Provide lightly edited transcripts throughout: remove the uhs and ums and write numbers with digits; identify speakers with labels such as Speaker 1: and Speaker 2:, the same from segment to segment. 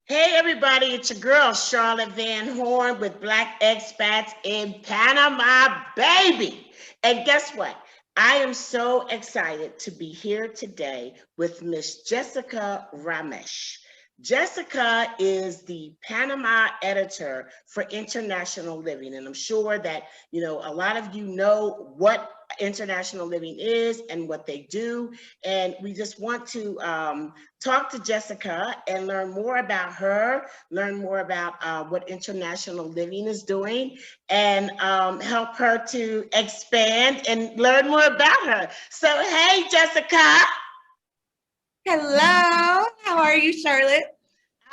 Speaker 1: Hey everybody, it's your girl Charlotte Van Horn with Black Expats in Panama, baby. And guess what? I am so excited to be here today with Miss Jessica Ramesch. Jessica is the Panama editor for International Living, and I'm sure that a lot of you know what International Living is and what they do. And we just want to talk to Jessica and learn more about her, learn more about what International Living is doing, and help her to expand and learn more about her. So, hey, Jessica.
Speaker 2: Hello, how are you, Charlotte?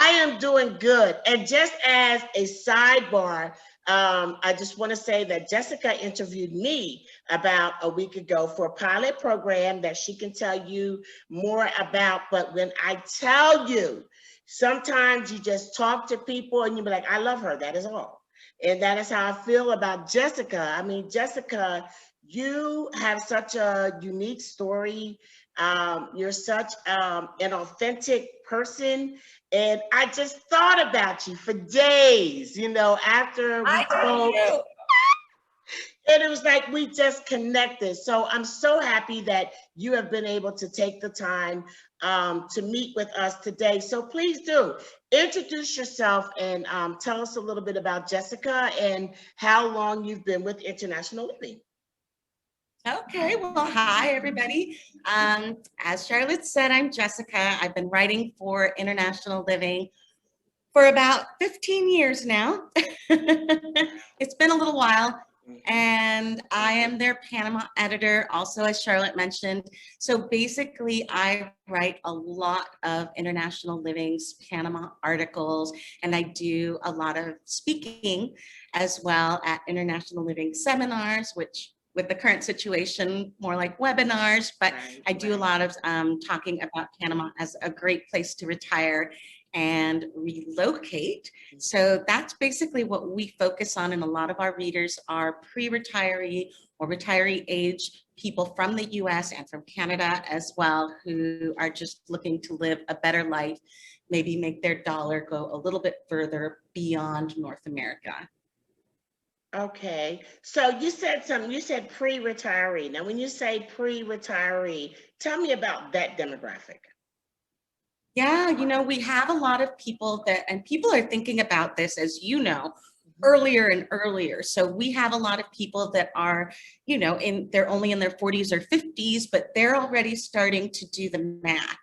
Speaker 1: I am doing good. And just as a sidebar, I just want to say that Jessica interviewed me about a week ago for a pilot program that she can tell you more about. But when I tell you, sometimes you just talk to people and you be like, I love her. That is all. And that is how I feel about Jessica. I mean, Jessica, you have such a unique story. You're such an authentic person, and I just thought about you for days, after we
Speaker 2: I
Speaker 1: spoke.
Speaker 2: do too.
Speaker 1: And it was like we just connected. So I'm so happy that you have been able to take the time to meet with us today. So please do introduce yourself and tell us a little bit about Jessica and how long you've been with International Living.
Speaker 2: Okay, well, hi, everybody. As Charlotte said, I'm Jessica. I've been writing for International Living for about 15 years now. It's been a little while, and I am their Panama editor, also, as Charlotte mentioned. So basically, I write a lot of International Living's Panama articles, and I do a lot of speaking as well at International Living seminars, which with the current situation, more like webinars, but
Speaker 1: Right,
Speaker 2: I do a
Speaker 1: right.
Speaker 2: lot of talking about Panama as a great place to retire and relocate. So that's basically what we focus on. And a lot of our readers are pre-retiree or retiree age people from the US and from Canada as well, who are just looking to live a better life, maybe make their dollar go a little bit further beyond North America.
Speaker 1: Okay. So you said something, you said pre-retiree. Now, when you say pre-retiree, tell me about that demographic.
Speaker 2: Yeah, we have a lot of people that, and people are thinking about this, as you know,
Speaker 1: Mhm.
Speaker 2: earlier and earlier. So we have a lot of people that are, they're only in their 40s or 50s, but they're already starting to do the math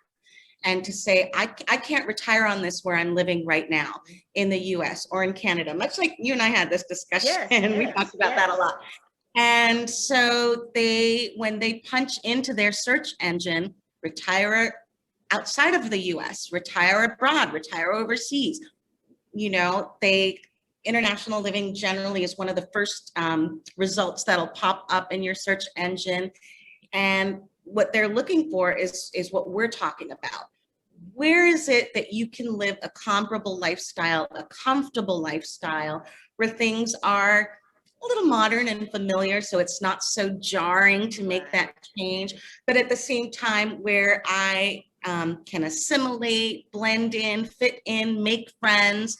Speaker 2: and to say, I can't retire on this where I'm living right now in the US or in Canada, much like you and I had this discussion.
Speaker 1: Yes,
Speaker 2: We
Speaker 1: yes,
Speaker 2: talked about that a
Speaker 1: yes.
Speaker 2: lot. And so when they punch into their search engine, retire outside of the US, retire abroad, retire overseas, they International Living generally is one of the first results that'll pop up in your search engine. And what they're looking for is what we're talking about. Where is it that you can live a comparable lifestyle, a comfortable lifestyle, where things are a little modern and familiar, so it's not so jarring to make
Speaker 1: Right.
Speaker 2: that change, but at the same time where I can assimilate, blend in, fit in, make friends,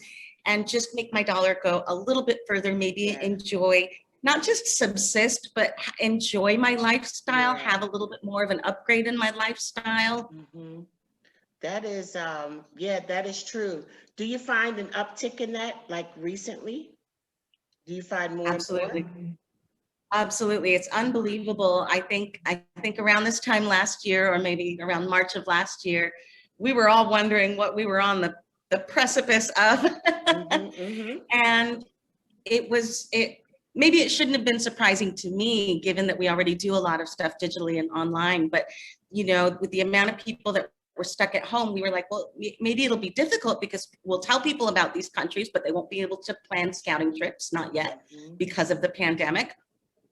Speaker 2: and just make my dollar go a little bit further, maybe
Speaker 1: Yes.
Speaker 2: enjoy, not just subsist, but enjoy my lifestyle,
Speaker 1: Yeah.
Speaker 2: have a little bit more of an upgrade in my lifestyle.
Speaker 1: Hmm. That is, yeah, that is true. Do you find an uptick in that, like recently? Do you find more and more?
Speaker 2: Absolutely. Absolutely. It's unbelievable. I think around this time last year, or maybe around March of last year, we were all wondering what we were on the precipice of.
Speaker 1: Hmm. Hmm.
Speaker 2: And it maybe it shouldn't have been surprising to me, given that we already do a lot of stuff digitally and online. But with the amount of people that were stuck at home, we were like, well, maybe it'll be difficult because we'll tell people about these countries, but they won't be able to plan scouting trips, not yet,
Speaker 1: Hmm.
Speaker 2: because of the pandemic.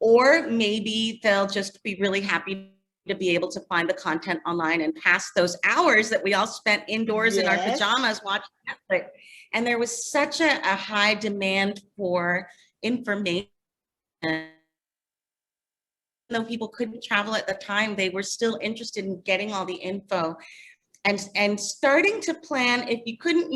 Speaker 2: Or maybe they'll just be really happy to be able to find the content online and pass those hours that we all spent indoors in our
Speaker 1: Yes.
Speaker 2: pajamas watching Netflix. And there was such a high demand for information. Though people couldn't travel at the time, they were still interested in getting all the info. and starting to plan, if you couldn't,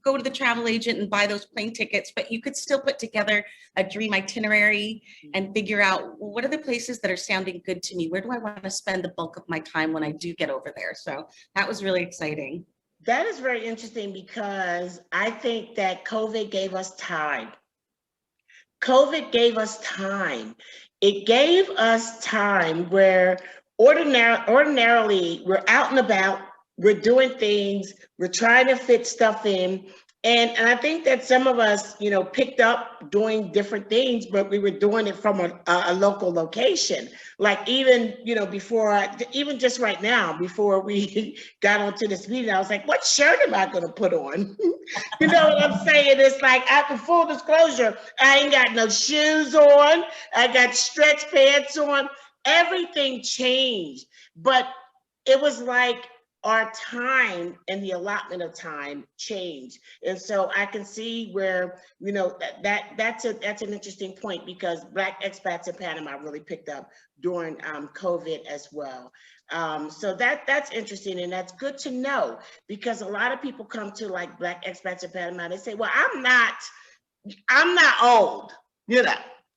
Speaker 2: go to the travel agent and buy those plane tickets, but you could still put together a dream itinerary and figure out, well, what are the places that are sounding good to me? Where do I want to spend the bulk of my time when I do get over there? So that was really exciting.
Speaker 1: That is very interesting because I think that COVID gave us time. COVID gave us time. It gave us time where ordinarily we're out and about, we're doing things, we're trying to fit stuff in. And I think that some of us, picked up doing different things, but we were doing it from a local location. Like even, even just right now, before we got onto this meeting, I was like, what shirt am I going to put on? You know what I'm saying? It's like, after full disclosure, I ain't got no shoes on. I got stretch pants on. Everything changed. But it was like our time and the allotment of time changed. And so I can see where, that's an interesting point, because Black expats in Panama really picked up during COVID as well. So that's interesting, and that's good to know, because a lot of people come to like Black expats in Panama, they say, well, I'm not old,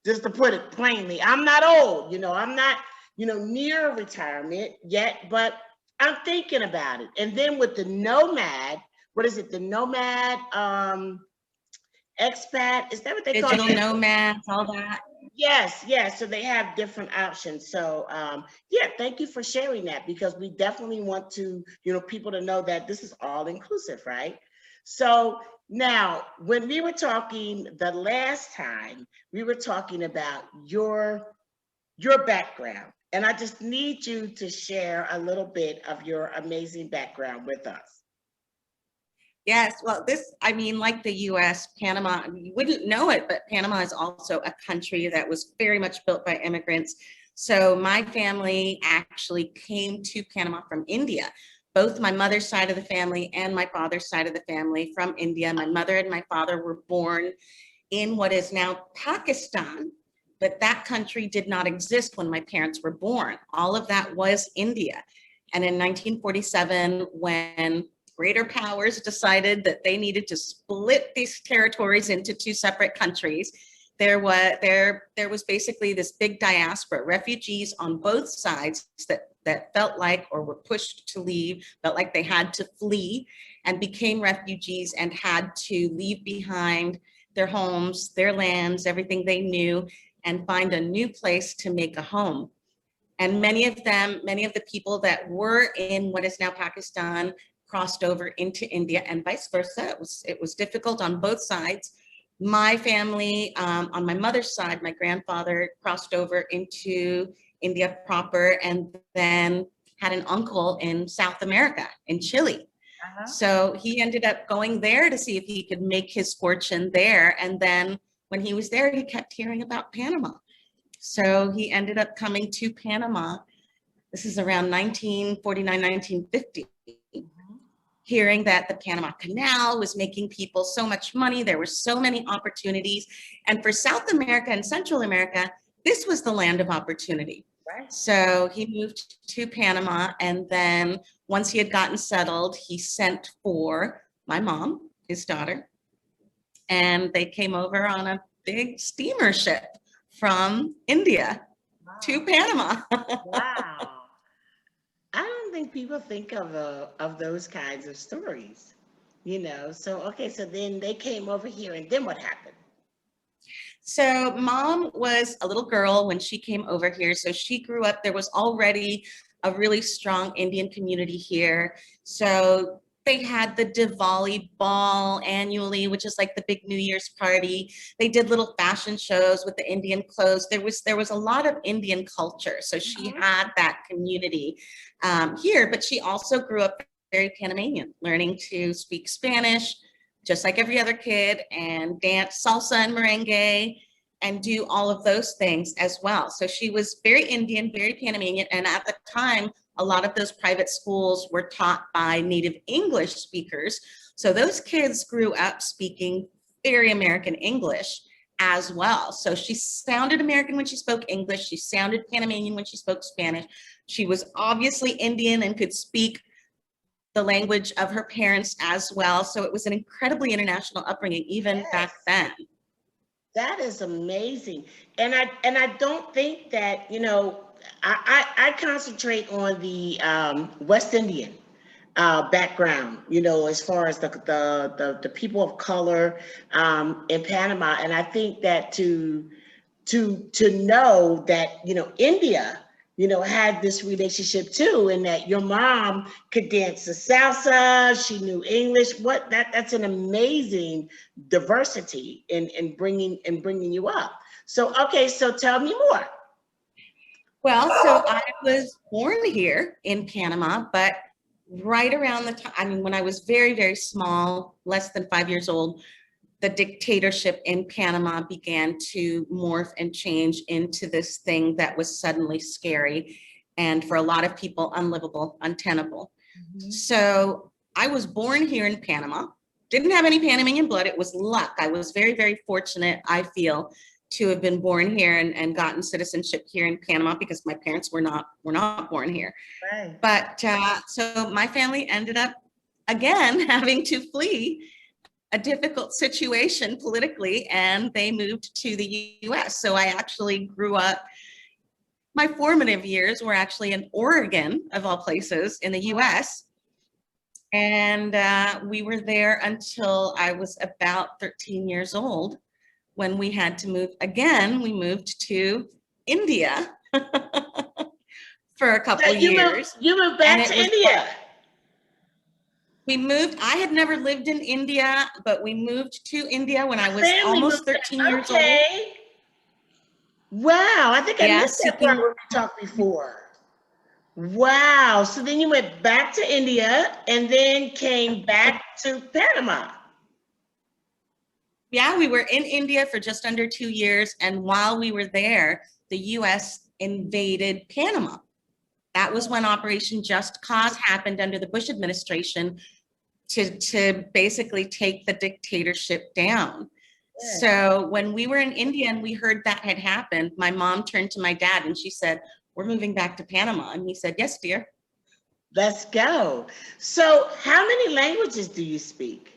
Speaker 1: just to put it plainly. I'm not old, I'm not, near retirement yet, but I'm thinking about it. And then with the nomad, what is it? The nomad expat, is that what they call it?
Speaker 2: Digital nomads, all that.
Speaker 1: Yes, yes. So they have different options. So yeah, thank you for sharing that, because we definitely want to, people to know that this is all inclusive, right? So now, when we were talking the last time, we were talking about your background. And I just need you to share a little bit of your amazing background with us.
Speaker 2: Yes, well, like the US, Panama, you wouldn't know it, but Panama is also a country that was very much built by immigrants. So my family actually came to Panama from India. Both my mother's side of the family and my father's side of the family from India. My mother and my father were born in what is now Pakistan, but that country did not exist when my parents were born. All of that was India. And in 1947, when greater powers decided that they needed to split these territories into two separate countries, there was basically this big diaspora, refugees on both sides that felt like, or were pushed to leave, felt like they had to flee, and became refugees and had to leave behind their homes, their lands, everything they knew, and find a new place to make a home. And many of the people that were in what is now Pakistan crossed over into India, and vice versa. It was difficult on both sides. My family, on my mother's side, my grandfather crossed over into India proper, and then had an uncle in South America, in Chile. Uh-huh. So he ended up going there to see if he could make his fortune there. And then when he was there, he kept hearing about Panama. So he ended up coming to Panama. This is around 1949, 1950. Hearing that the Panama Canal was making people so much money, there were so many opportunities. And for South America and Central America, this was the land of opportunity. Right. So he moved to Panama, and then once he had gotten settled, he sent for my mom, his daughter, and they came over on a big steamer ship from India to Panama.
Speaker 1: Wow. I don't think people think of those kinds of stories, So, okay, so then they came over here, and then what happened?
Speaker 2: So mom was a little girl when she came over here. So she grew up, there was already a really strong Indian community here. So they had the Diwali ball annually, which is like the big New Year's party. They did little fashion shows with the Indian clothes. There was a lot of Indian culture. So she had that community here, but she also grew up very Panamanian, learning to speak Spanish, just like every other kid, and dance salsa and merengue and do all of those things as well. So she was very Indian, very Panamanian. And at the time, a lot of those private schools were taught by native English speakers. So those kids grew up speaking very American English as well. So she sounded American when she spoke English. She sounded Panamanian when she spoke Spanish. She was obviously Indian and could speak the language of her parents as well. So it was an incredibly international upbringing, even back then.
Speaker 1: That is amazing. And I don't think that, I concentrate on the West Indian background, as far as the people of color in Panama. And I think that to know that, India, had this relationship too, and that your mom could dance the salsa, she knew English. That's an amazing diversity in bringing you up. So, okay, so tell me more.
Speaker 2: Well, so I was born here in Panama, but right around the time, I mean, when I was very, very small, less than 5 years old, the dictatorship in Panama began to morph and change into this thing that was suddenly scary and for a lot of people unlivable, untenable. Mm-hmm. So I was born here in Panama, didn't have any Panamanian blood. It was luck. I was very, very fortunate, I feel, to have been born here and gotten citizenship here in Panama because my parents were not born here. Right. But so my family ended up again having to flee a difficult situation politically, and they moved to the US. So I actually grew up, my formative years were actually in Oregon, of all places, in the US. And we were there until I was about 13 years old when we had to move again. We moved to India for a couple years.
Speaker 1: You moved back to India.
Speaker 2: We moved, I had never lived in India, but we moved to India when I was almost 13 years old.
Speaker 1: Wow, I think I missed that part when we talked before. Wow, so then you went back to India and then came back to Panama.
Speaker 2: Yeah, we were in India for just under 2 years. And while we were there, the US invaded Panama. That was when Operation Just Cause happened under the Bush administration to basically take the dictatorship down. Yeah. So when we were in India and we heard that had happened, my mom turned to my dad and she said, "We're moving back to Panama." And he said, "Yes, dear."
Speaker 1: Let's go. So how many languages do you speak?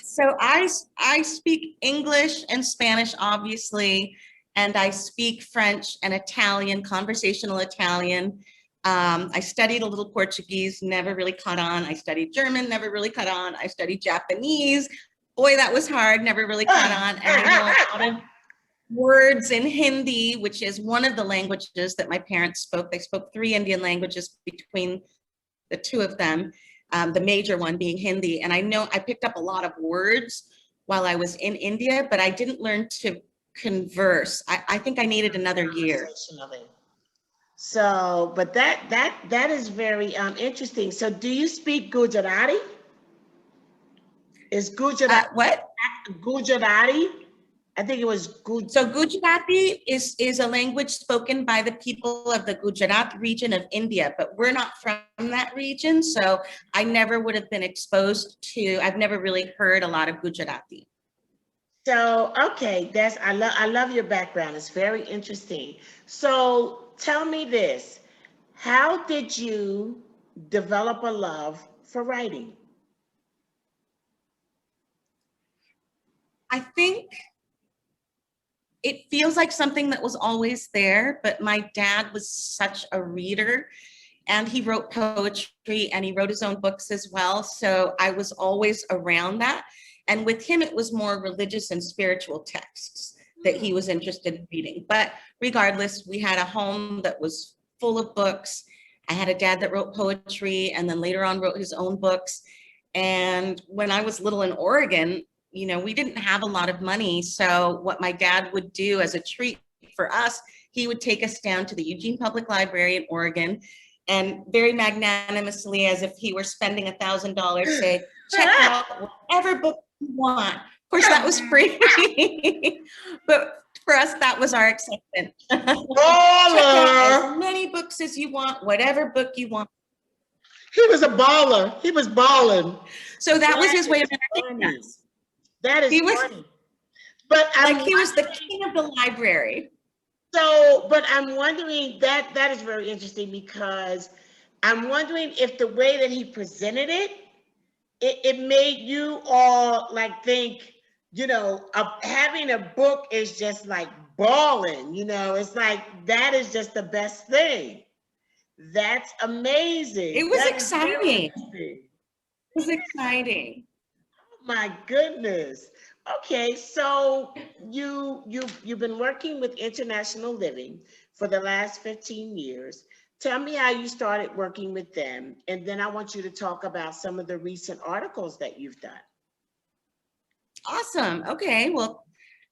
Speaker 2: So I speak English and Spanish, obviously, and I speak French and Italian, conversational Italian. I studied a little Portuguese, never really caught on. I studied German, never really caught on. I studied Japanese. Boy, that was hard, never really caught on. And I know a lot of words in Hindi, which is one of the languages that my parents spoke. They spoke 3 Indian languages between the 2 of them, the major one being Hindi. And I know I picked up a lot of words while I was in India, but I didn't learn to converse. I think I needed another year.
Speaker 1: So, but that is very interesting. So do you speak Gujarati? Is Gujarati
Speaker 2: what?
Speaker 1: Gujarati? I think it was Gujarati.
Speaker 2: So Gujarati is a language spoken by the people of the Gujarat region of India, but we're not from that region. So I never would have been exposed to, I've never really heard a lot of Gujarati.
Speaker 1: So, okay, I love your background. It's very interesting. So tell me this, how did you develop a love for writing?
Speaker 2: I think it feels like something that was always there, but my dad was such a reader and he wrote poetry and he wrote his own books as well. So I was always around that. And with him, it was more religious and spiritual texts that he was interested in reading. But regardless, we had a home that was full of books. I had a dad that wrote poetry and then later on wrote his own books. And when I was little in Oregon, we didn't have a lot of money. So what my dad would do as a treat for us, he would take us down to the Eugene Public Library in Oregon and very magnanimously, as if he were spending $1,000, say, check out whatever book you want. Of course, that was free. But for us, that was our acceptance. Check out as many books as you want, whatever book you want.
Speaker 1: He was a baller. He was balling.
Speaker 2: So that was his way of entertaining us.
Speaker 1: That is funny. But
Speaker 2: he was the king of the library.
Speaker 1: So, but I'm wondering that is very interesting because I'm wondering if the way that he presented it, it made you all like think, having a book is just like balling, it's like that is just the best thing. That's amazing.
Speaker 2: It was
Speaker 1: That is very
Speaker 2: exciting.
Speaker 1: interesting.
Speaker 2: It was exciting.
Speaker 1: My goodness. Okay, so you've been working with International Living for the last 15 years. Tell me how you started working with them, and then I want you to talk about some of the recent articles that you've done.
Speaker 2: Awesome. Okay. Well,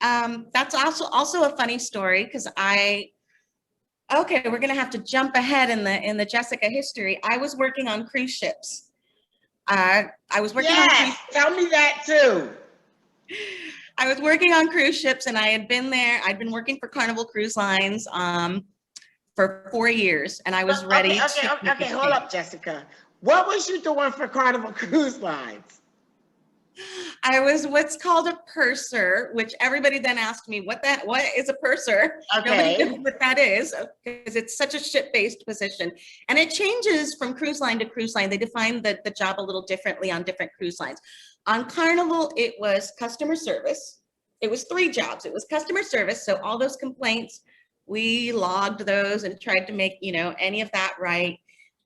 Speaker 2: that's also a funny story because we're gonna have to jump ahead in the Jessica history. I was working on cruise ships. I was working on cruise.
Speaker 1: Tell me that too.
Speaker 2: I was working on cruise ships, and I had been there. I'd been working for Carnival Cruise Lines for 4 years, and I was ready.
Speaker 1: Okay. Hold up, Jessica. What was you doing for Carnival Cruise Lines?
Speaker 2: I was what's called a purser, which everybody then asked me, what is a purser?
Speaker 1: Okay.
Speaker 2: Nobody knows what that is because it's such a ship-based position. And it changes from cruise line to cruise line. They define the job a little differently on different cruise lines. On Carnival, it was customer service. It was 3 jobs. It was customer service. So all those complaints, we logged those and tried to make, any of that right.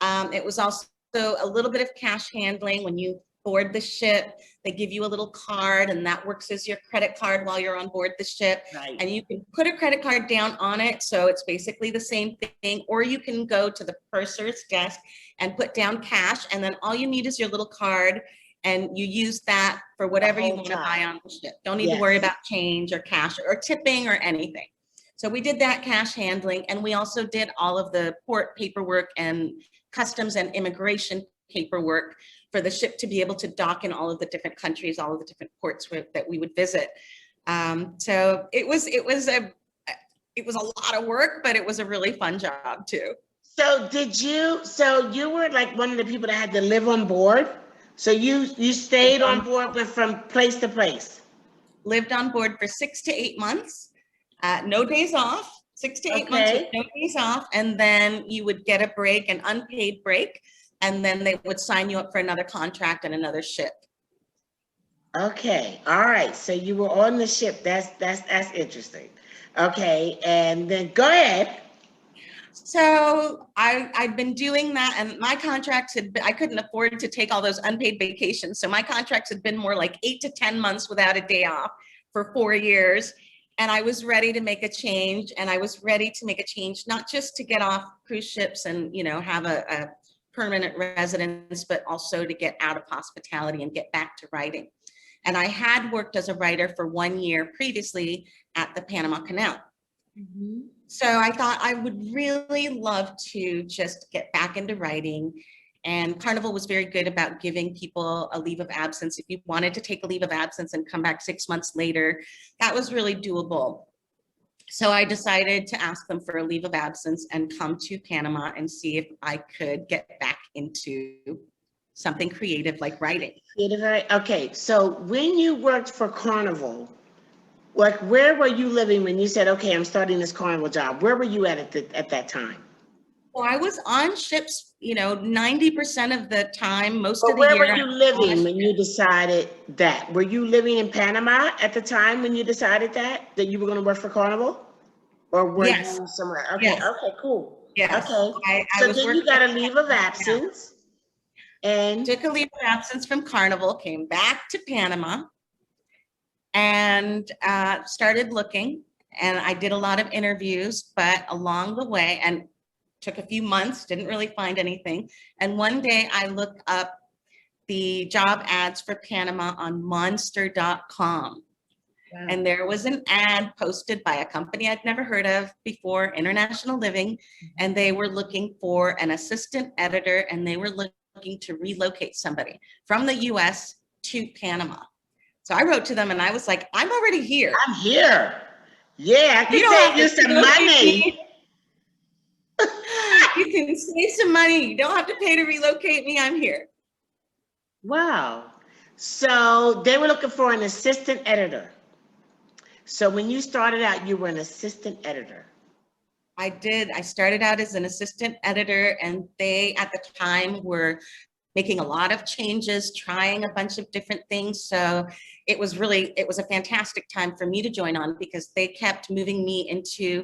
Speaker 2: It was also a little bit of cash handling. When you board the ship, they give you a little card, and that works as your credit card while you're on board the ship.
Speaker 1: Right.
Speaker 2: And you can put a credit card down on it, so it's basically the same thing. Or you can go to the purser's desk and put down cash, and then all you need is your little card, and you use that for whatever you want to buy on the ship. Don't need to worry about change or cash or tipping or anything. So we did that cash handling, and we also did all of the port paperwork and customs and immigration paperwork for the ship to be able to dock in all of the different countries, all of the different ports that we would visit. So it was a lot of work, but it was a really fun job too.
Speaker 1: So you were like one of the people that had to live on board? So you stayed on board from place to place?
Speaker 2: Lived on board for 6 to 8 months, no days off, 6 to 8 months with no days off. And then you would get a break, an unpaid break. And then they would sign you up for another contract and another ship.
Speaker 1: Okay. All right. So you were on the ship. That's interesting. Okay. And then go ahead.
Speaker 2: So I'd been doing that, and my contracts I couldn't afford to take all those unpaid vacations. So my contracts had been more like 8 to 10 months without a day off for 4 years. And I was ready to make a change. And I was ready to make a change, not just to get off cruise ships and, have a permanent residence, but also to get out of hospitality and get back to writing. And I had worked as a writer for 1 year previously at the Panama Canal. Mm-hmm. So I thought I would really love to just get back into writing. And Carnival was very good about giving people a leave of absence. If you wanted to take a leave of absence and come back 6 months later, that was really doable. So I decided to ask them for a leave of absence and come to Panama and see if I could get back into something creative like writing.
Speaker 1: Okay, so when you worked for Carnival, like where were you living when you said, okay, I'm starting this Carnival job? Where were you at that time?
Speaker 2: Well, I was on ships, 90% of the time, most of the
Speaker 1: year.
Speaker 2: Where
Speaker 1: were you living when you decided that? Were you living in Panama at the time when you decided that you were going to work for Carnival? Or were you somewhere? Okay, okay, cool.
Speaker 2: Yes.
Speaker 1: Okay, so then you got a leave of absence. And
Speaker 2: took a leave of absence from Carnival, came back to Panama, and started looking. And I did a lot of interviews, but along the way, and took a few months, didn't really find anything. And one day I looked up the job ads for Panama on monster.com. Wow. And there was an ad posted by a company I'd never heard of before, International Living, and they were looking for an assistant editor, and they were looking to relocate somebody from the US to Panama. So I wrote to them and I was like, I'm already here.
Speaker 1: I'm here. Yeah, I can save you some money.
Speaker 2: You can save some money. You don't have to pay to relocate me. I'm here.
Speaker 1: Wow. So they were looking for an assistant editor. So when you started out, you were an assistant editor.
Speaker 2: I did. I started out as an assistant editor, and they at the time were making a lot of changes, trying a bunch of different things. So it was a fantastic time for me to join on, because they kept moving me into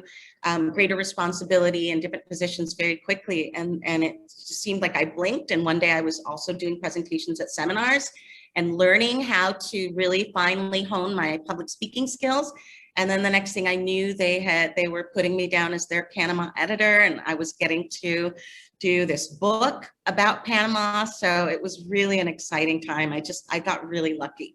Speaker 2: greater responsibility and different positions very quickly. And it just seemed like I blinked. And one day I was also doing presentations at seminars and learning how to really finally hone my public speaking skills. And then the next thing I knew, they were putting me down as their Panama editor, and I was getting to do this book about Panama. So it was really an exciting time. I got really lucky.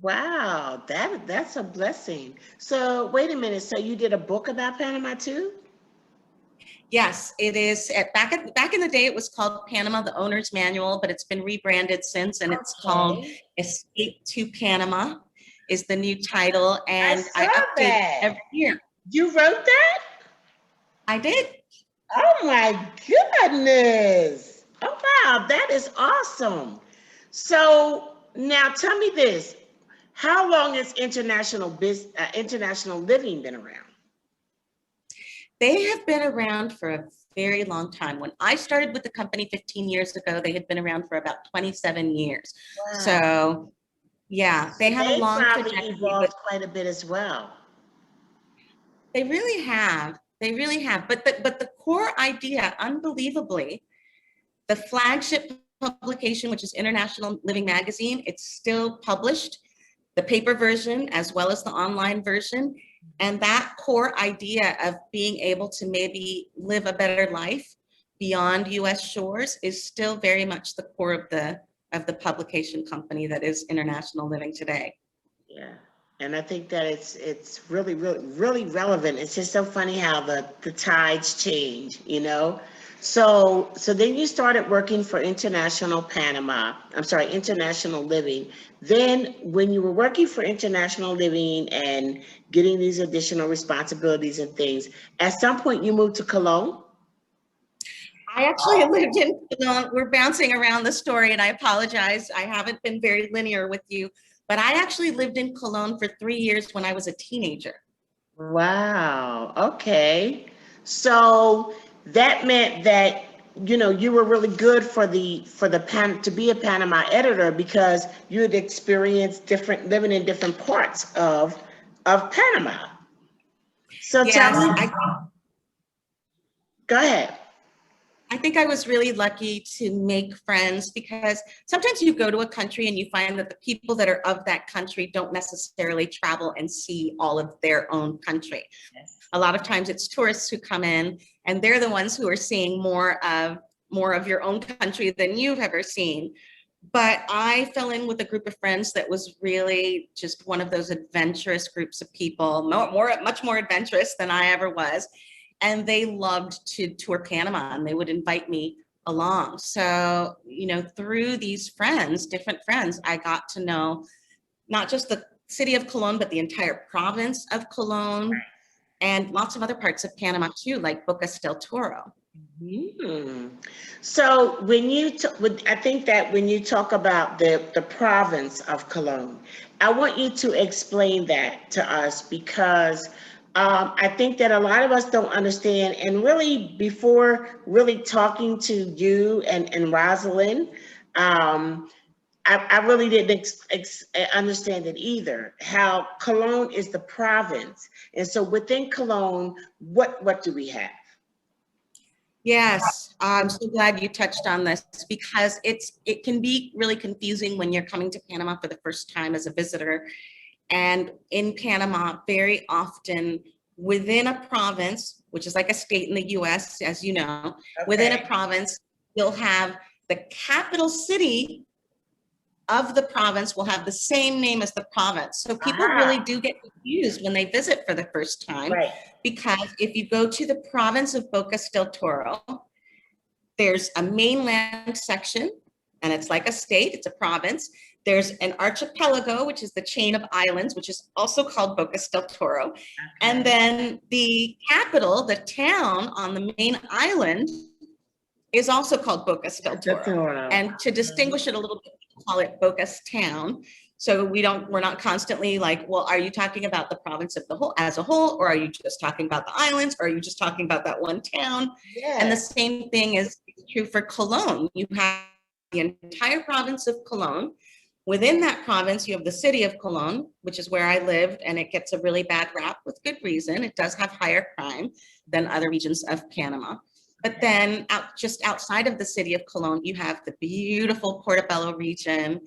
Speaker 1: Wow, that's a blessing. So wait a minute. So you did a book about Panama too?
Speaker 2: Yes, it is. Back in the day, it was called Panama: The Owner's Manual, but it's been rebranded since, and it's called
Speaker 1: Okay.
Speaker 2: Escape to Panama is the new title,
Speaker 1: I
Speaker 2: and I
Speaker 1: saw
Speaker 2: update it
Speaker 1: that.
Speaker 2: every year.
Speaker 1: You wrote that?
Speaker 2: I did.
Speaker 1: Oh my goodness. Oh wow, that is awesome. So now tell me this. How long has international living been around?
Speaker 2: They have been around for a very long time. When I started with the company 15 years ago, they had been around for about 27 years.
Speaker 1: Wow.
Speaker 2: So yeah, they have a
Speaker 1: They
Speaker 2: long
Speaker 1: probably
Speaker 2: trajectory,
Speaker 1: evolved
Speaker 2: but
Speaker 1: quite a bit as well.
Speaker 2: they really have. They really have. But the core idea, unbelievably, the flagship publication, which is International Living Magazine, it's still published, the paper version as well as the online version. And that core idea of being able to maybe live a better life beyond US shores is still very much the core of the publication company that is International Living today.
Speaker 1: Yeah. And I think that it's really, really, really relevant. It's just so funny how the tides change, you know? So then you started working for International Living. Then when you were working for International Living and getting these additional responsibilities and things, at some point you moved to Cologne?
Speaker 2: I actually lived in Cologne. We're bouncing around the story, and I apologize. I haven't been very linear with you, but I actually lived in Cologne for 3 years when I was a teenager.
Speaker 1: Wow. Okay. So that meant that you were really good for the pan to be a Panama editor because you had experienced living in different parts of Panama. So tell
Speaker 2: Yes,
Speaker 1: me, go ahead.
Speaker 2: I think I was really lucky to make friends, because sometimes you go to a country and you find that the people that are of that country don't necessarily travel and see all of their own country.
Speaker 1: Yes.
Speaker 2: A lot of times it's tourists who come in, and they're the ones who are seeing more of your own country than you've ever seen. But I fell in with a group of friends that was really just one of those adventurous groups of people, much more adventurous than I ever was. And they loved to tour Panama, and they would invite me along. So, through these friends, different friends, I got to know not just the city of Cologne, but the entire province of Cologne, and lots of other parts of Panama too, like Bocas del Toro.
Speaker 1: So I think that when you talk about the province of Cologne, I want you to explain that to us, because I think that a lot of us don't understand. And really, before really talking to you and Rosalind, I really didn't understand it either, how Cologne is the province. And so within Cologne, what do we have?
Speaker 2: Yes, I'm so glad you touched on this, because it can be really confusing when you're coming to Panama for the first time as a visitor. And in Panama, very often within a province, which is like a state in the US, as you know, within a province, you'll have the capital city of the province will have the same name as the province. So people really do get confused when they visit for the first time,
Speaker 1: Right.
Speaker 2: because if you go to the province of Bocas del Toro, there's a mainland section, and it's like a state, it's a province. There's an archipelago, which is the chain of islands, which is also called Bocas del Toro. Okay. And then the capital, the town on the main island, is also called Bocas del Toro. And to distinguish it a little bit, we call it Bocas Town. So we're not constantly like, well, are you talking about the province of the whole as a whole, or are you just talking about the islands, or are you just talking about that one town? And the
Speaker 1: Yes.
Speaker 2: same thing is true for Cologne. You have the entire province of Cologne. Within that province, you have the city of Cologne, which is where I lived, and it gets a really bad rap with good reason. It does have higher crime than other regions of Panama. But then just outside of the city of Cologne, you have the beautiful Portobello region.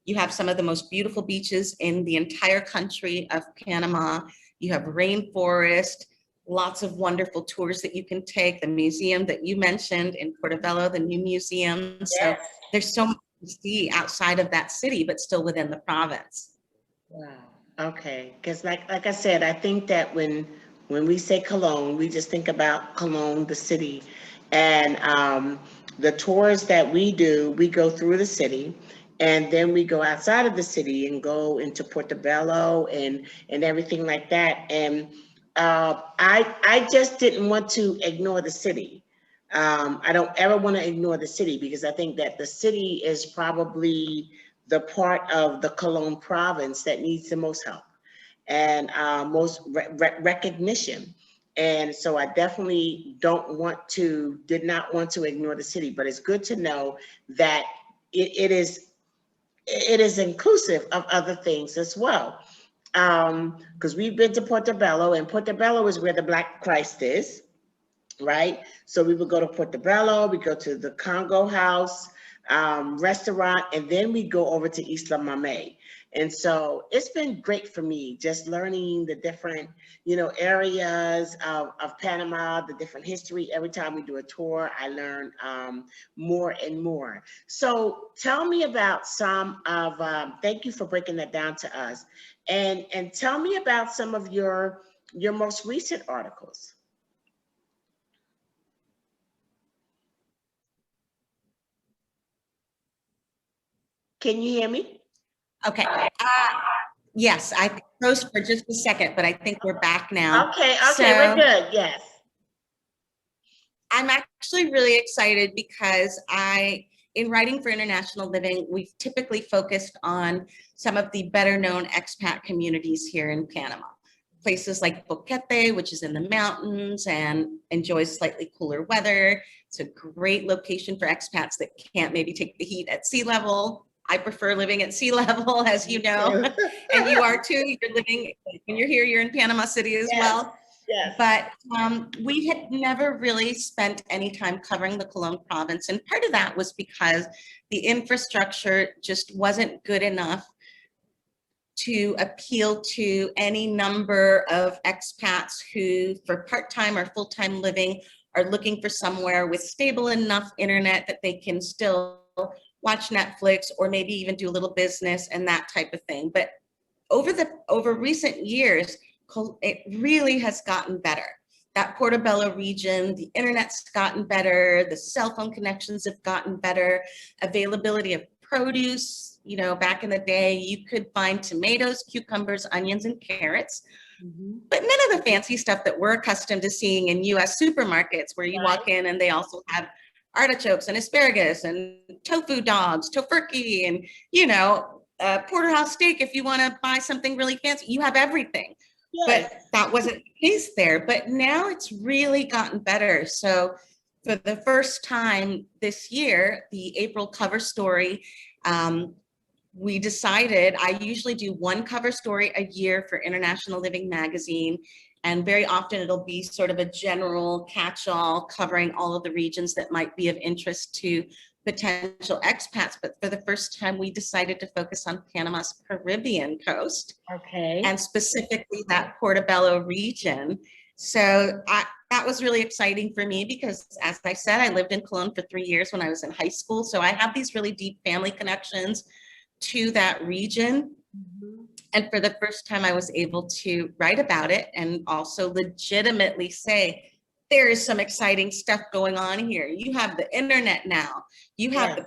Speaker 2: You have some of the most beautiful beaches in the entire country of Panama. You have rainforest, lots of wonderful tours that you can take. The museum that you mentioned in Portobello, the new museum. So
Speaker 1: Yes.
Speaker 2: there's so much to see outside of that city, but still within the province.
Speaker 1: Wow. Okay. Because like I said, I think that when we say Cologne, we just think about Cologne, the city, and the tours that we do, we go through the city, and then we go outside of the city and go into Portobello and everything like that. And I just didn't want to ignore the city. I don't ever want to ignore the city because I think that the city is probably the part of the Cologne province that needs the most help and most recognition. And so I definitely did not want to ignore the city, but it's good to know that it is inclusive of other things as well. Because we've been to Portobello, and Portobello is where the Black Christ is, right? So we would go to Portobello, we go to the Congo House restaurant, and then we go over to Isla Mame. And so it's been great for me just learning the different, areas of Panama, the different history. Every time we do a tour, I learn more and more. So tell me about some of, thank you for breaking that down to us. And tell me about some of your most recent articles. Can you hear me?
Speaker 2: Okay. Yes, I froze for just a second, but I think we're back now.
Speaker 1: Okay,
Speaker 2: So
Speaker 1: we're good. Yes.
Speaker 2: I'm actually really excited because in writing for International Living, we've typically focused on some of the better known expat communities here in Panama. Places like Boquete, which is in the mountains and enjoys slightly cooler weather. It's a great location for expats that can't maybe take the heat at sea level. I prefer living at sea level, as you know, and you are too. You're living, when you're here, you're in Panama City as well.
Speaker 1: Yes.
Speaker 2: But we had never really spent any time covering the Cologne province. And part of that was because the infrastructure just wasn't good enough to appeal to any number of expats who, for part-time or full-time living, are looking for somewhere with stable enough internet that they can still watch Netflix or maybe even do a little business and that type of thing. But over recent years, it really has gotten better. That Portobello region, the internet's gotten better, the cell phone connections have gotten better, availability of produce, back in the day, you could find tomatoes, cucumbers, onions, and carrots, but none of the fancy stuff that we're accustomed to seeing in US supermarkets where you walk in and they also have artichokes and asparagus and tofu dogs, tofurkey, and, porterhouse steak if you want to buy something really fancy. You have everything. Yes. But that wasn't the case there. But now it's really gotten better. So for the first time this year, the April cover story, we decided, I usually do one cover story a year for International Living magazine. And very often it'll be sort of a general catch-all covering all of the regions that might be of interest to potential expats. But for the first time, we decided to focus on Panama's Caribbean coast.
Speaker 1: Okay.
Speaker 2: And specifically that Portobello region. So that was really exciting for me because, as I said, I lived in Cologne for 3 years when I was in high school. So I have these really deep family connections to that region. And for the first time, I was able to write about it and also legitimately say, there is some exciting stuff going on here. You have the internet now. You have the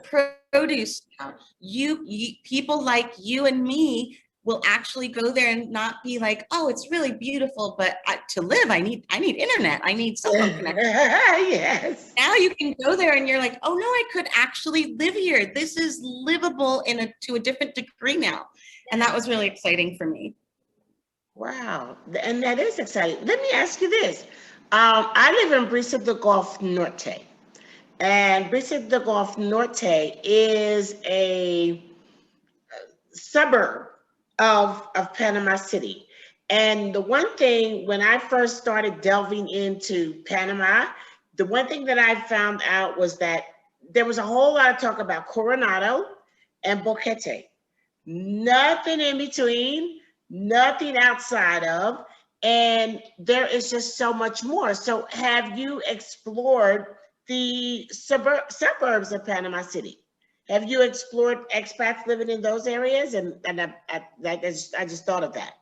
Speaker 2: produce now. You people like you and me will actually go there and not be like, oh, it's really beautiful, but to live, I need internet, I need cell phone connection.
Speaker 1: Yes.
Speaker 2: Now you can go there and you're like, oh no, I could actually live here. This is livable to a different degree now. And that was really exciting for me.
Speaker 1: Wow, and that is exciting. Let me ask you this. I live in Brisa de Golf Norte, and Brisa de Golf Norte is a suburb of Panama City. And the one thing, when I first started delving into Panama, the one thing that I found out was that there was a whole lot of talk about Coronado and Boquete. Nothing in between, nothing outside of, and there is just so much more. So have you explored the suburbs of Panama City? Have you explored expats living in those areas? And I just thought of that.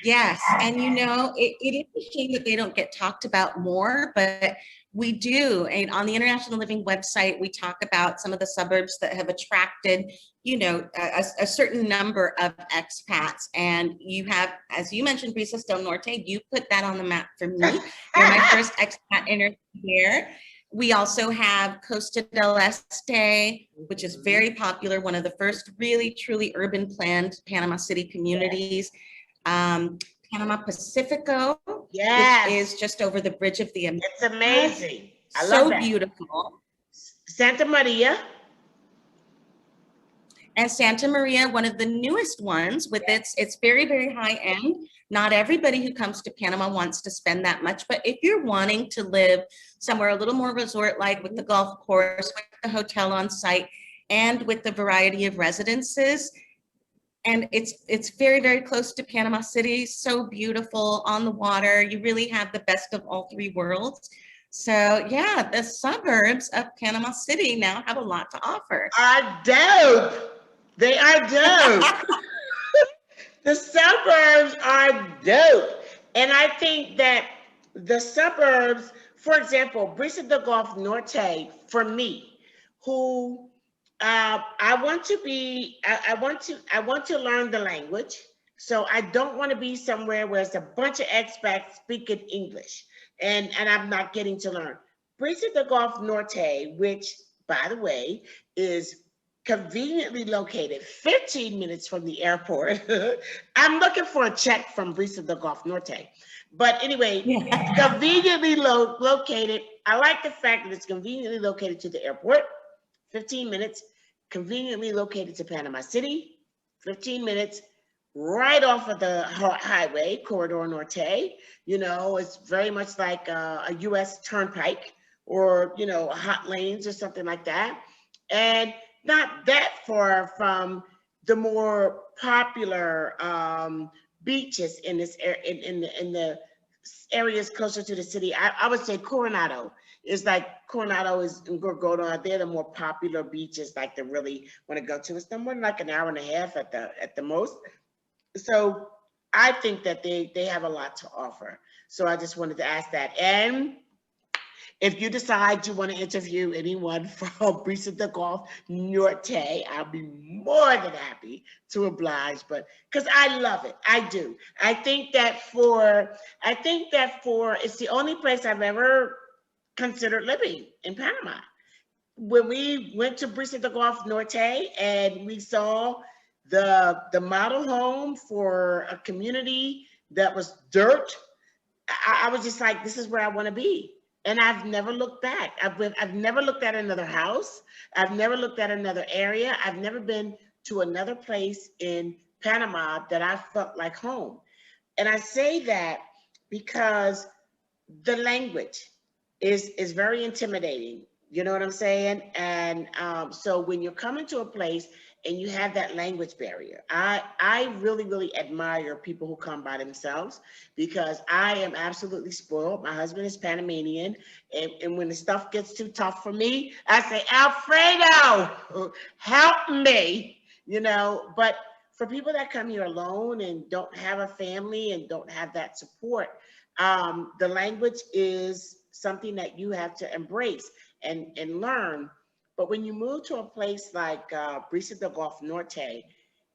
Speaker 2: Yes, and it is a shame that they don't get talked about more, but we do. And on the International Living website, we talk about some of the suburbs that have attracted, a certain number of expats. And you have, as you mentioned, Brisa del Norte, you put that on the map for me. You're my first expat interview there. We also have Costa del Este, which is very popular, one of the first really, truly urban planned Panama City communities. Panama Pacifico,
Speaker 1: Yes.
Speaker 2: which is just over the bridge of the Americas.
Speaker 1: It's amazing. I
Speaker 2: so
Speaker 1: love that.
Speaker 2: Beautiful.
Speaker 1: Santa Maria.
Speaker 2: And Santa Maria, one of the newest ones with it's very, very high end. Not everybody who comes to Panama wants to spend that much, but if you're wanting to live somewhere a little more resort-like with the golf course, with the hotel on site, and with the variety of residences, and it's very, very close to Panama City, so beautiful on the water. You really have the best of all three worlds. So yeah, the suburbs of Panama City now have a lot to offer.
Speaker 1: Are dope. They are dope. The suburbs are dope. And I think that the suburbs, for example, Brisa de Golf Norte, for me, who I want to learn the language. So I don't want to be somewhere where it's a bunch of expats speaking English and I'm not getting to learn. Brisa de Golf Norte, which by the way, is conveniently located 15 minutes from the airport. I'm looking for a check from Brisa de Golf Norte. But anyway, it's conveniently located. I like the fact that it's conveniently located to the airport, 15 minutes, conveniently located to Panama City, 15 minutes, right off of the highway, Corridor Norte. It's very much like a US turnpike or, hot lanes or something like that. And not that far from the more popular beaches in this in the areas closer to the city. I would say Coronado is and Gorgoda. They're the more popular beaches, like to really want to go to. It's no more than like an hour and a half at the most. So I think that they have a lot to offer. So I just wanted to ask that. And if you decide you want to interview anyone from Brisa de Golf Norte, I'll be more than happy to oblige, but because I love it. I do. I think that it's the only place I've ever considered living in Panama. When we went to Brisa de Golf Norte and we saw the model home for a community that was dirt, I was just like, this is where I want to be. And I've never looked back. I've never looked at another house. I've never looked at another area. I've never been to another place in Panama that I felt like home. And I say that because the language is very intimidating. You know what I'm saying? And so when you're coming to a place and you have that language barrier, I really, really admire people who come by themselves, because I am absolutely spoiled. My husband is Panamanian, and when the stuff gets too tough for me, I say, Alfredo, help me, but for people that come here alone and don't have a family and don't have that support, the language is something that you have to embrace and learn. But when you move to a place like Brisa de Golf Norte,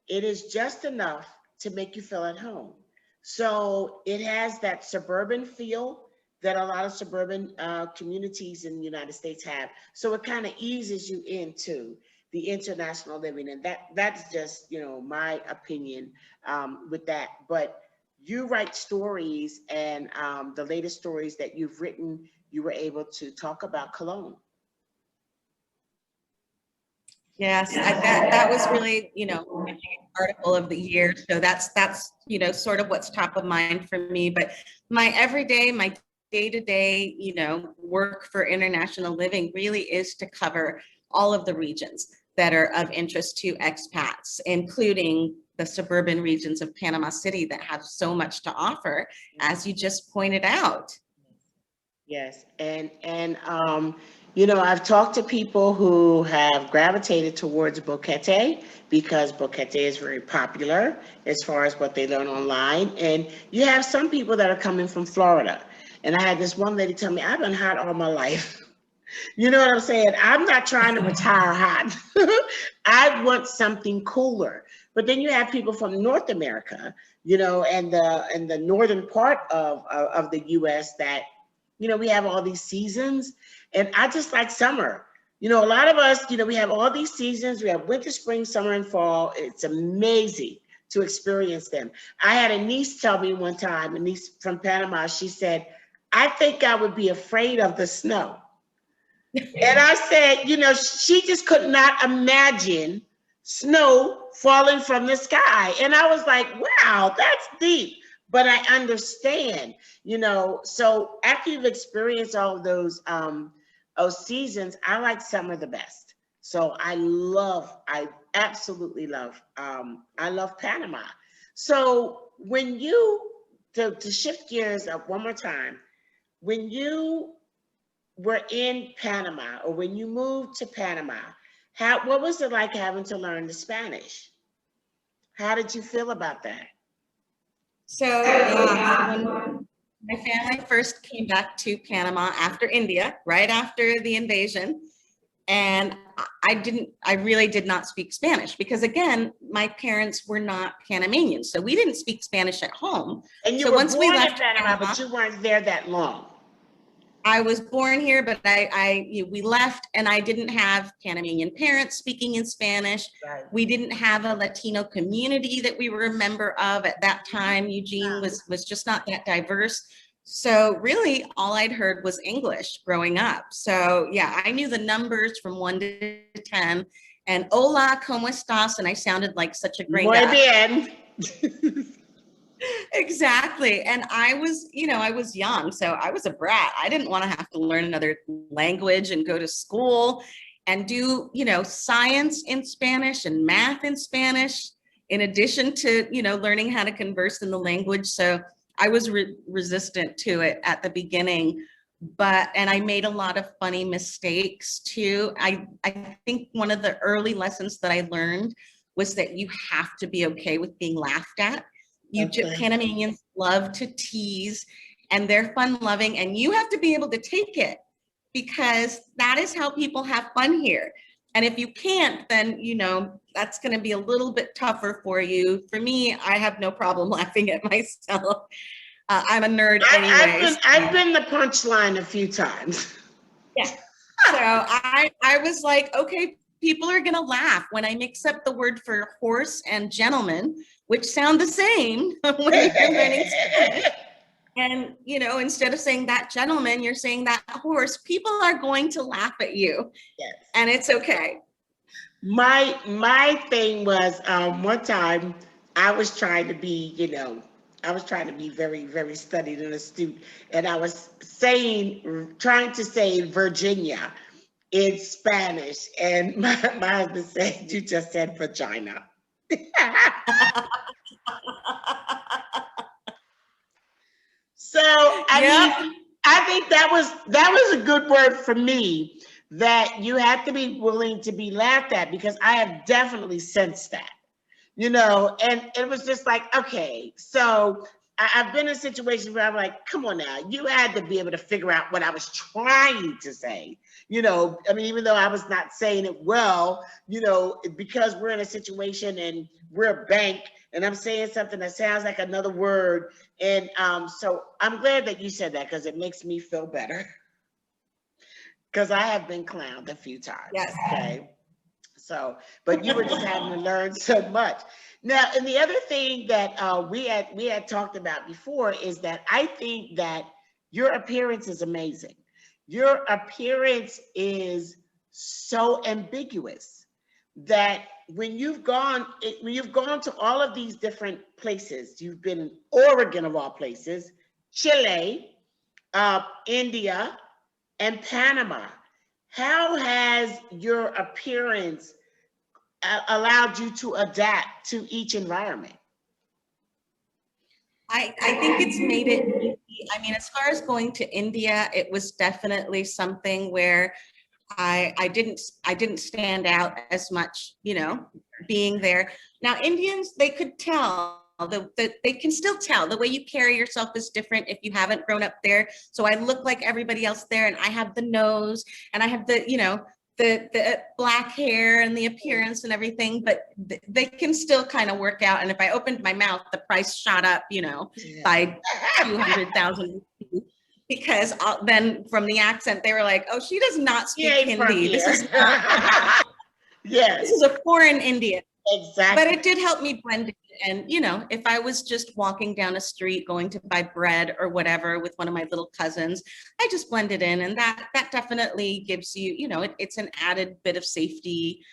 Speaker 1: it is just enough to make you feel at home. So it has that suburban feel that a lot of suburban communities in the United States have. So it kind of eases you into the international living, and that's just my opinion with that. But you write stories, and the latest stories that you've written, you were able to talk about Cologne.
Speaker 2: Yes, that was really, my article of the year. So that's sort of what's top of mind for me. But my everyday, my day-to-day, work for international living really is to cover all of the regions that are of interest to expats, including the suburban regions of Panama City that have so much to offer, as you just pointed out.
Speaker 1: Yes, and I've talked to people who have gravitated towards Boquete because Boquete is very popular as far as what they learn online. And you have some people that are coming from Florida. And I had this one lady tell me, I've been hot all my life. You know what I'm saying? I'm not trying to retire hot. I want something cooler. But then you have people from North America, and the northern part of the US that, we have all these seasons, and I just like summer. A lot of us, we have all these seasons. We have winter, spring, summer, and fall. It's amazing to experience them. I had a niece tell me one time, a niece from Panama, she said, I think I would be afraid of the snow. And I said, she just could not imagine snow falling from the sky. And I was like, wow, that's deep. But I understand, so after you've experienced all of those seasons, I like summer the best. So I absolutely love, I love Panama. So when to shift gears up one more time, when you were in Panama, or when you moved to Panama, what was it like having to learn the Spanish? How did you feel about that?
Speaker 2: So when my family first came back to Panama after India, right after the invasion, and I really did not speak Spanish because, again, my parents were not Panamanians, so we didn't speak Spanish at home.
Speaker 1: And you were born in Panama, but you weren't there that long.
Speaker 2: I was born here, but we left, and I didn't have Panamanian parents speaking in Spanish.
Speaker 1: Right.
Speaker 2: We didn't have a Latino community that we were a member of at that time. Eugene was just not that diverse. So really all I'd heard was English growing up. So yeah, I knew the numbers from 1 to 10, and hola, ¿cómo estás? And I sounded like such a gringa.
Speaker 1: Muy bien.
Speaker 2: Exactly. And I was young, so I was a brat. I didn't want to have to learn another language and go to school and do, science in Spanish and math in Spanish, in addition to, learning how to converse in the language. So I was resistant to it at the beginning, and I made a lot of funny mistakes too. I think one of the early lessons that I learned was that you have to be okay with being laughed at. Panamanians love to tease, and they're fun-loving, and you have to be able to take it, because that is how people have fun here. And if you can't, then, that's going to be a little bit tougher for you. For me, I have no problem laughing at myself. I'm a nerd anyways.
Speaker 1: I've been the punchline a few times.
Speaker 2: Yeah. So I was like, okay, people are going to laugh when I mix up the word for horse and gentleman, which sound the same when you're learning Spanish. And, instead of saying that gentleman, you're saying that horse. People are going to laugh at you.
Speaker 1: Yes.
Speaker 2: And it's okay.
Speaker 1: My thing was, one time I was trying to be, very, very studied and astute. And I was trying to say Virginia in Spanish. And my husband said, you just said vagina. So I think that was a good word for me, that you have to be willing to be laughed at, because I have definitely sensed that, and it was just like, okay, so I've been in situations where I'm like, come on now, you had to be able to figure out what I was trying to say. I mean, even though I was not saying it well, because we're in a situation and we're a bank and I'm saying something that sounds like another word. And so I'm glad that you said that because it makes me feel better because I have been clowned a few times.
Speaker 2: Yes.
Speaker 1: Okay. So, but you were just having to learn so much. Now, and the other thing that we had talked about before is that I think that your appearance is amazing. Your appearance is so ambiguous that when you've gone to all of these different places, you've been in Oregon of all places, Chile, India, and Panama. How has your appearance allowed you to adapt to each environment?
Speaker 2: I think it's made it easy. I mean, as far as going to India, it was definitely something where I didn't stand out as much, being there. Now, Indians, they could tell. They can still tell the way you carry yourself is different if you haven't grown up there. So I look like everybody else there, and I have the nose, and I have the black hair and the appearance and everything, but they can still kind of work out. And if I opened my mouth, the price shot up, by 200,000 because then from the accent, they were like, "Oh, she does not speak Hindi. This is not,
Speaker 1: yes,
Speaker 2: this is a foreign Indian."
Speaker 1: Exactly.
Speaker 2: But it did help me blend in. And, if I was just walking down a street, going to buy bread or whatever with one of my little cousins, I just blended in. And that definitely gives you, it's an added bit of safety.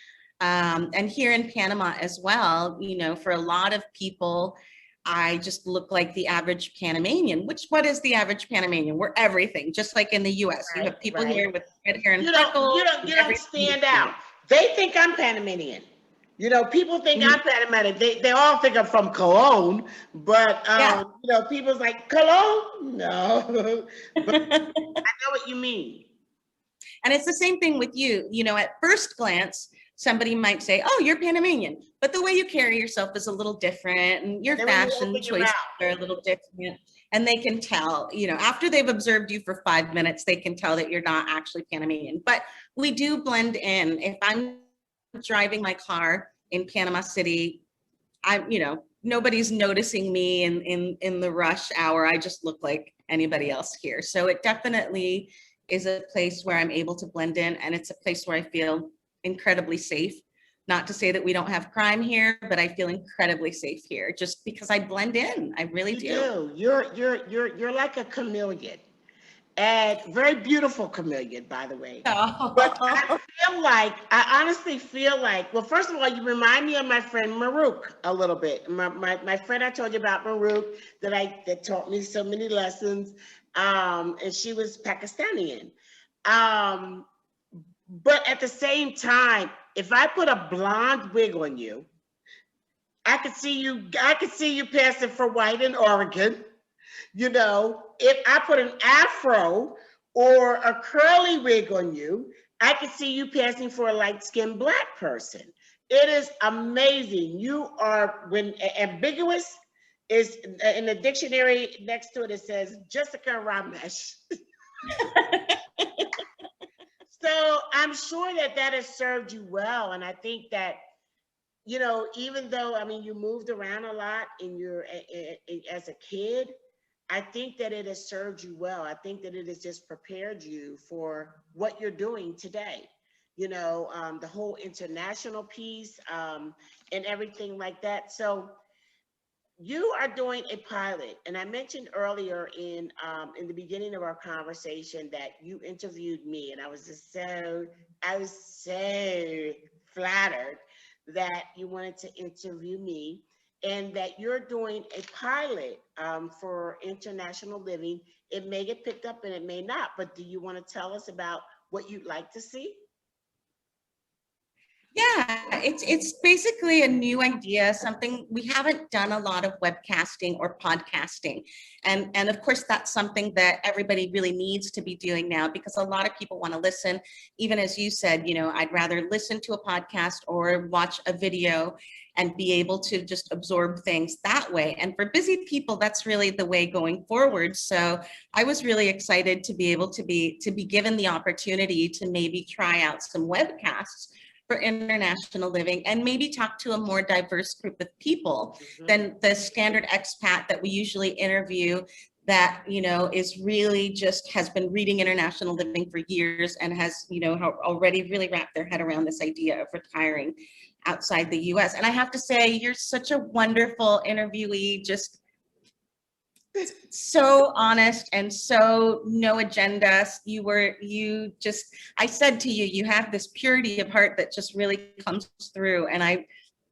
Speaker 2: And here in Panama as well, for a lot of people, I just look like the average Panamanian. What is the average Panamanian? We're everything, just like in the US. You have people here with red hair and freckles.
Speaker 1: You don't stand out. They think I'm Panamanian. People think I'm Panamanian. They all think I'm from Cologne, but people's like, Cologne? No. But I know what you mean.
Speaker 2: And it's the same thing with you. At first glance, somebody might say, "Oh, you're Panamanian," but the way you carry yourself is a little different, and your fashion choices are a little different. And they can tell, after they've observed you for 5 minutes, they can tell that you're not actually Panamanian. But we do blend in. If I'm driving my car in Panama City, nobody's noticing me in the rush hour. I just look like anybody else here. So it definitely is a place where I'm able to blend in, and it's a place where I feel incredibly safe. Not to say that we don't have crime here, but I feel incredibly safe here just because I blend in. I really do.
Speaker 1: You're like a chameleon. And very beautiful chameleon, by the way.
Speaker 2: Oh.
Speaker 1: But I honestly feel like, well, first of all, you remind me of my friend Maruk a little bit. My friend I told you about, Maruk, that taught me so many lessons. And she was Pakistani. But at the same time, if I put a blonde wig on you, I could see you passing for white in Oregon. If I put an afro or a curly wig on you, I could see you passing for a light-skinned Black person. It is amazing. You are, when ambiguous is in the dictionary next to it, it says Jessica Ramesch. So I'm sure that has served you well. And I think that, even though, I mean, you moved around a lot as a kid, I think that it has served you well. I think that it has just prepared you for what you're doing today. The whole international piece and everything like that. So you are doing a pilot, and I mentioned earlier in the beginning of our conversation that you interviewed me, and I was so flattered that you wanted to interview me, and that you're doing a pilot for international living. It may get picked up and it may not, but do you want to tell us about what you'd like to see?
Speaker 2: Yeah, It's basically a new idea, something we haven't done a lot of webcasting or podcasting. And of course, that's something that everybody really needs to be doing now, because a lot of people want to listen. Even as you said, you know, I'd rather listen to a podcast or watch a video and be able to just absorb things that way. And for busy people, that's really the way going forward. So I was really excited to be able to be given the opportunity to maybe try out some webcasts for international living and maybe talk to a more diverse group of people than the standard expat that we usually interview, that, you know, is really just has been reading international living for years and has, you know, already really wrapped their head around this idea of retiring outside the US. And I have to say, you're such a wonderful interviewee, just so honest and so no agenda. I said to you, you have this purity of heart that just really comes through. And I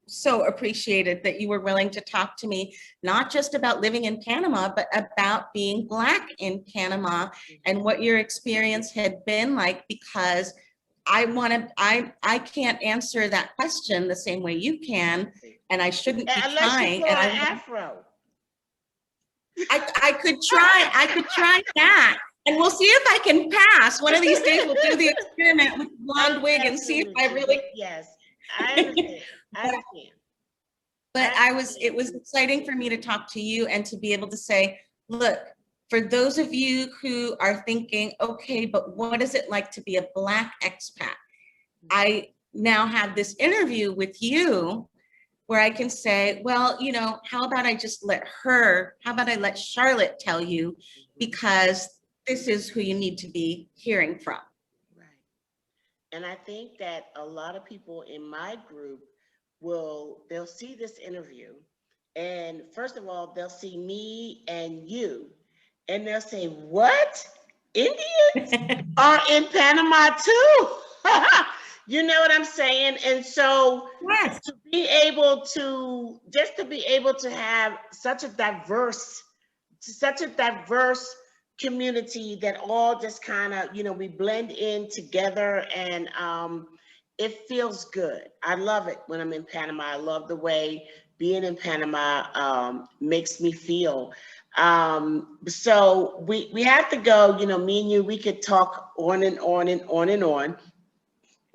Speaker 2: so appreciated that you were willing to talk to me, not just about living in Panama, but about being Black in Panama and what your experience had been like, because I can't answer that question the same way you can, and I shouldn't be
Speaker 1: Unless
Speaker 2: trying.
Speaker 1: you
Speaker 2: And
Speaker 1: an afro.
Speaker 2: I could try that. And we'll see if I can pass. One of these days we'll do the experiment with blonde wig and see if I really.
Speaker 1: Yes, I understand. I understand.
Speaker 2: But it was exciting for me to talk to you and to be able to say, look, for those of you who are thinking, okay, but what is it like to be a Black expat? I now have this interview with you where I can say, well, you know, how about I let Charlotte tell you, because this is who you need to be hearing from.
Speaker 1: Right. And I think that a lot of people in my group they'll see this interview, and first of all, they'll see me and you, and they'll say, what? Indians are in Panama too? You know what I'm saying? And so
Speaker 2: Yes.
Speaker 1: to be able to have such a diverse community that all just kind of, you know, we blend in together, and it feels good. I love it when I'm in Panama. I love the way being in Panama makes me feel. So we have to go, you know, me and you, we could talk on and on and on and on.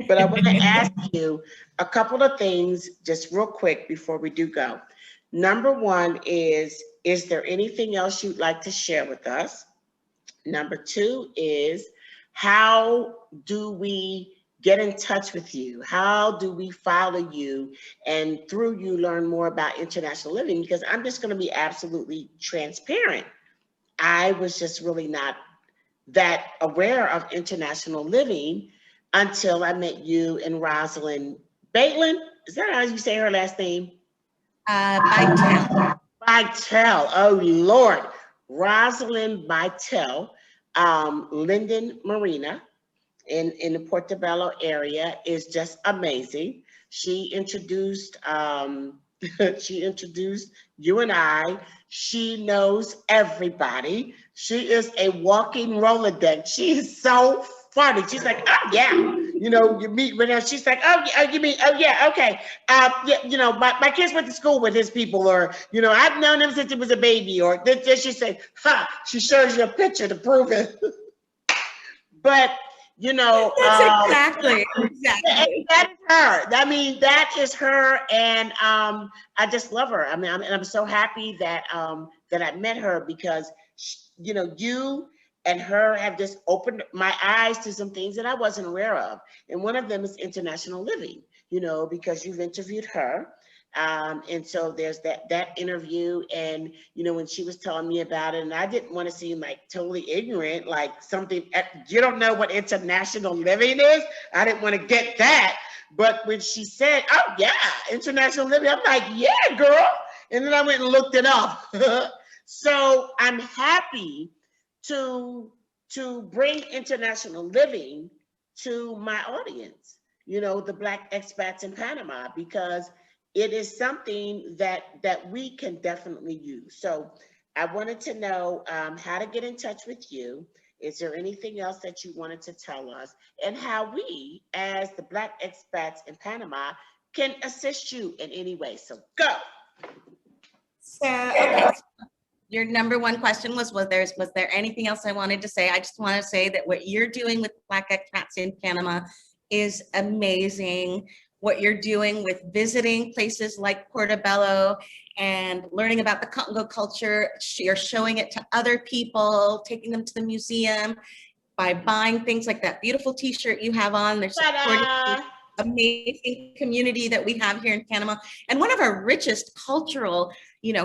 Speaker 1: But I want to ask you a couple of things just real quick before we do go. Number one is there anything else you'd like to share with us? Number two is, how do we get in touch with you? How do we follow you and through you learn more about international living? Because I'm just going to be absolutely transparent. I was just really not that aware of international living until I met you and Rosalind Baitlin. Is that how you say her last name?
Speaker 2: Bytel.
Speaker 1: Bytel. Oh, Lord. Rosalind Bytel, Linden Marina in the Portobello area is just amazing. She introduced you and I. She knows everybody. She is a walking Rolodex. She is so funny. She's like, oh yeah, you know, you meet with her. She's like, oh, you mean, oh yeah, okay. Yeah, you know, my kids went to school with his people, or, you know, I've known him since he was a baby, or then she said, she shows you a picture to prove it. But, you know,
Speaker 2: that's exactly.
Speaker 1: That is her. I mean, that is her, and I just love her. I mean, I'm so happy that that I met her, because you know, you and her have just opened my eyes to some things that I wasn't aware of, and one of them is international living. You know, because you've interviewed her. And so there's that interview, and you know, when she was telling me about it, and I didn't want to seem like totally ignorant, like something you don't know what international living is. I didn't want to get that, but when she said, "Oh yeah, international living," I'm like, "Yeah, girl," and then I went and looked it up. So I'm happy to bring international living to my audience. You know, the Black expats in Panama, because it is something that we can definitely use. So I wanted to know how to get in touch with you. Is there anything else that you wanted to tell us, and how we, as the Black expats in Panama, can assist you in any way. So go.
Speaker 2: So, okay. Your number one question was there anything else I wanted to say? I just want to say that what you're doing with Black expats in Panama is amazing. What you're doing with visiting places like Portobello and learning about the Congo culture, you're showing it to other people, taking them to the museum by buying things like that beautiful t-shirt you have on. They're supporting the amazing community that we have here in Panama, and one of our richest cultural,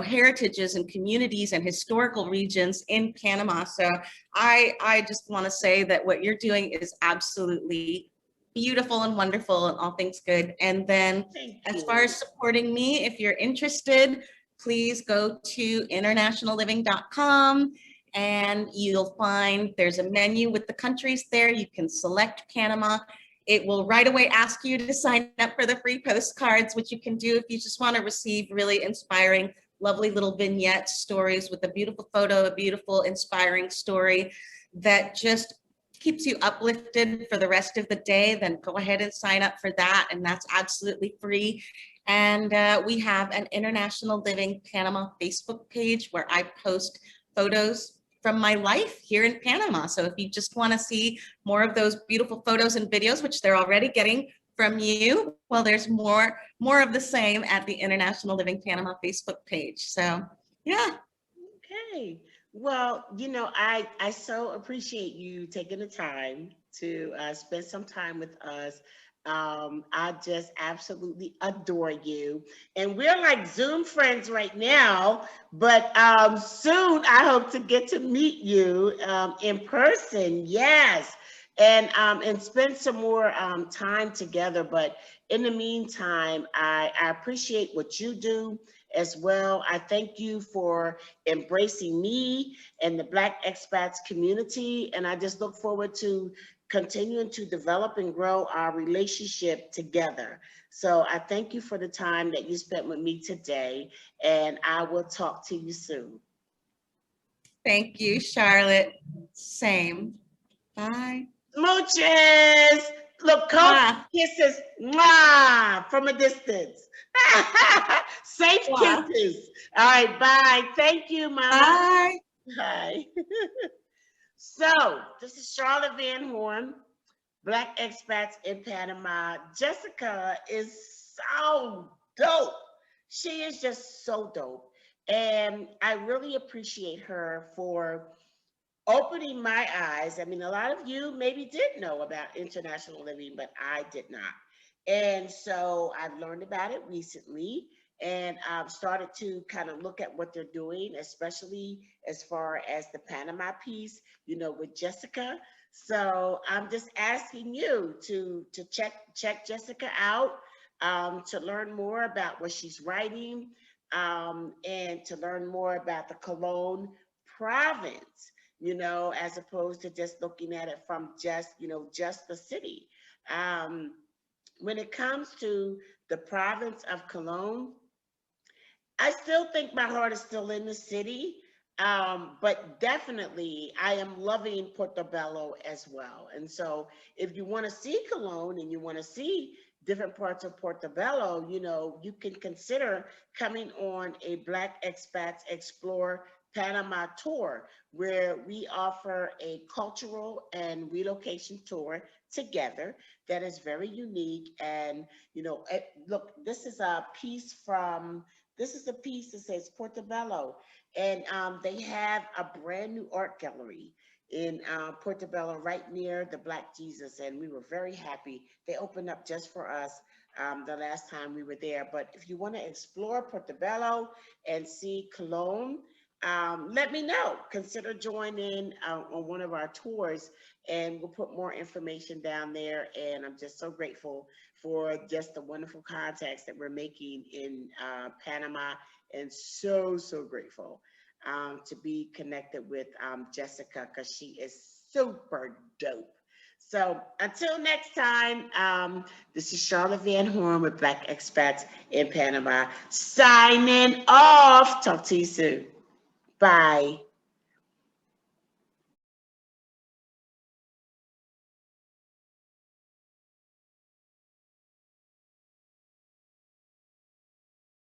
Speaker 2: heritages and communities and historical regions in Panama. So I just want to say that what you're doing is absolutely beautiful and wonderful and all things good. And then as far as supporting me, if you're interested, please go to internationalliving.com and you'll find there's a menu with the countries there. You can select Panama. It will right away ask you to sign up for the free postcards, which you can do if you just want to receive really inspiring, lovely little vignette stories with a beautiful photo, a beautiful, inspiring story that just keeps you uplifted for the rest of the day. Then go ahead and sign up for that, and that's absolutely free. And we have an International Living Panama Facebook page where I post photos from my life here in Panama. So if you just want to see more of those beautiful photos and videos, which they're already getting from you, well, there's more of the same at the International Living Panama Facebook page. So yeah.
Speaker 1: Okay. Well, I so appreciate you taking the time to spend some time with us. I just absolutely adore you. And we're like Zoom friends right now, but soon I hope to get to meet you in person. Yes. And spend some more time together. But in the meantime, I appreciate what you do as well. I thank you for embracing me and the Black expats community. And I just look forward to continuing to develop and grow our relationship together. So I thank you for the time that you spent with me today, and I will talk to you soon.
Speaker 2: Thank you, Charlotte. Same. Bye.
Speaker 1: Smooches. Look, kisses, mwah, from a distance. Safe kisses. All right, bye. Thank you, Mama.
Speaker 2: Bye.
Speaker 1: Bye. So, this is Charlotte Van Horn, Black expats in Panama. Jessica is so dope. She is just so dope. And I really appreciate her for opening my eyes. I mean, a lot of you maybe did know about international living, but I did not. And so I've learned about it recently, and I've started to kind of look at what they're doing, especially as far as the Panama piece, with Jessica. So I'm just asking you to check Jessica out, to learn more about what she's writing, and to learn more about the Cologne province, as opposed to just looking at it from just the city. When it comes to the province of Cologne, I still think my heart is still in the city, but definitely I am loving Portobello as well. And so if you want to see Cologne and you want to see different parts of Portobello, you can consider coming on a Black Expats Explore Panama tour, where we offer a cultural and relocation tour together that is very unique. And, look, this is a piece that says Portobello, and they have a brand new art gallery in Portobello right near the Black Jesus, and we were very happy. They opened up just for us the last time we were there. But if you want to explore Portobello and see Cologne, let me know. Consider joining on one of our tours, and we'll put more information down there. And I'm just so grateful for just the wonderful contacts that we're making in Panama, and so grateful to be connected with Jessica, because she is super dope. So until next time, this is Charlotte Van Horn with Black Expats in Panama, signing off. Talk to you soon. Bye.